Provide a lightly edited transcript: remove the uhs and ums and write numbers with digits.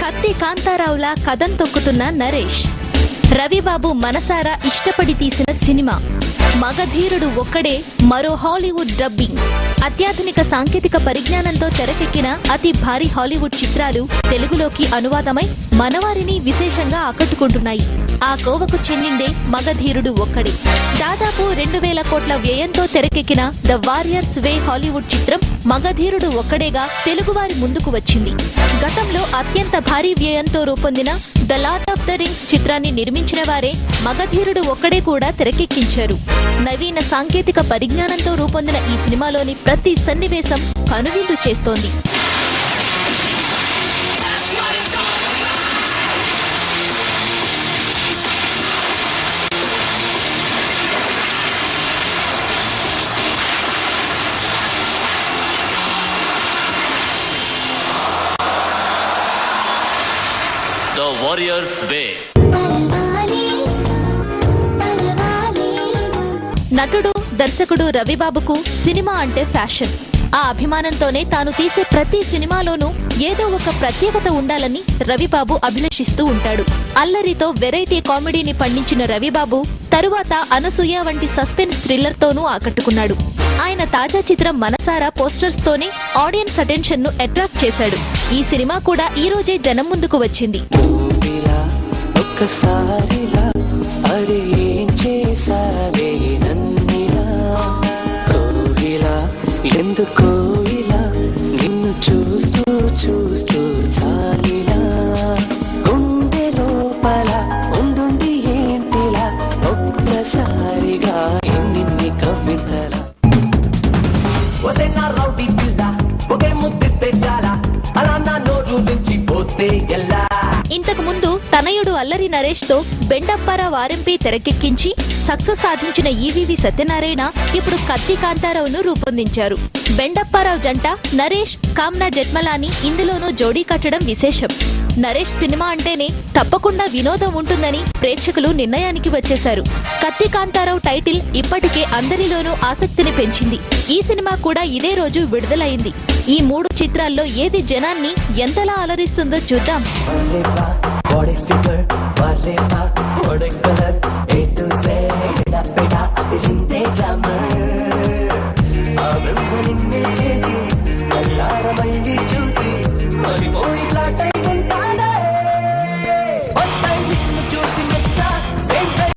కత్తి కాంతారావులా కథం తొక్కుతున్న నరేష్. రవిబాబు మనసారా ఇష్టపడి తీసిన సినిమా మగధీరుడు ఒక్కడే మరో హాలీవుడ్ డబ్బింగ్. అత్యాధునిక సాంకేతిక పరిజ్ఞానంతో తెరకెక్కిన అతి భారీ హాలీవుడ్ చిత్రాలు తెలుగులోకి అనువాదమై మనవారిని విశేషంగా ఆకట్టుకుంటున్నాయి. ఆ కోవకు చెందిందే మగధీరుడు ఒక్కడే. దాదాపు 2000 కోట్ల వ్యయంతో తెరకెక్కిన ద వారియర్స్ వే హాలీవుడ్ చిత్రం మగధీరుడు ఒక్కడేగా తెలుగువారి ముందుకు వచ్చింది. గతంలో అత్యంత భారీ వ్యయంతో రూపొందిన the lord of the rings చిత్రాన్ని నిర్మించిన వారే మగధీరుడు ఒక్కడే కూడా తెరకెక్కించారు. నవీన సాంకేతిక పరిజ్ఞానంతో రూపొందిన ఈ సినిమాలోని ప్రతి సన్నివేశం కనువిందు చేస్తోంది. The Warriors Way. నటుడు దర్శకుడు రవిబాబుకు సినిమా అంటే ఫ్యాషన్. ఆ అభిమానంతోనే తాను తీసే ప్రతి సినిమాలోనూ ఏదో ఒక ప్రత్యేకత ఉండాలని రవిబాబు అభిలషిస్తూ ఉంటాడు. అల్లరితో వెరైటీ కామెడీని పండించిన రవిబాబు తరువాత అనసూయ వంటి సస్పెన్స్ థ్రిల్లర్ తోనూ ఆకట్టుకున్నాడు. ఆయన తాజా చిత్రం మనసారా పోస్టర్స్ తోనే ఆడియన్స్ అటెన్షన్ ను అట్రాక్ట్ చేశాడు. ఈ సినిమా కూడా ఈ రోజే జనం ముందుకు వచ్చింది. ఎందుకో ఇలా నిన్ను చూస్తూ చూస్తూ చాలిలా గుండె లోపల ఉండుండి ఏంటిలా ఒక్కసారిగా ఎన్ని కవితల వదన్నా రౌడీ పిల్ల ఒకే ముద్దిస్తే చాలా అలా నా నోరు నుంచి పోతే ఎలా. ఇంతకు ముందు తనయుడు అల్లరి నరేష్ తో బెండప్పారావు ఆర్ఎంపీ తెరకెక్కించి సక్సెస్ సాధించిన ఈవీవి సత్యనారాయణ ఇప్పుడు కత్తి కాంతారావును రూపొందించారు. బెండప్పారావు జంట నరేష్ కామ్నా జెట్మలాని ఇందులోనూ జోడీ కట్టడం విశేషం. నరేష్ సినిమా అంటేనే తప్పకుండా వినోదం ఉంటుందని ప్రేక్షకులు నిర్ణయానికి వచ్చేశారు. కత్తి కాంతారావు టైటిల్ ఇప్పటికే అందరిలోనూ ఆసక్తిని పెంచింది. ఈ సినిమా కూడా ఇదే రోజు విడుదలైంది. ఈ 3 చిత్రాల్లో ఏది జనాన్ని ఎంతలా అలరిస్తుందో చూద్దాం. body figure, body fat, body color, A to Z, da da da,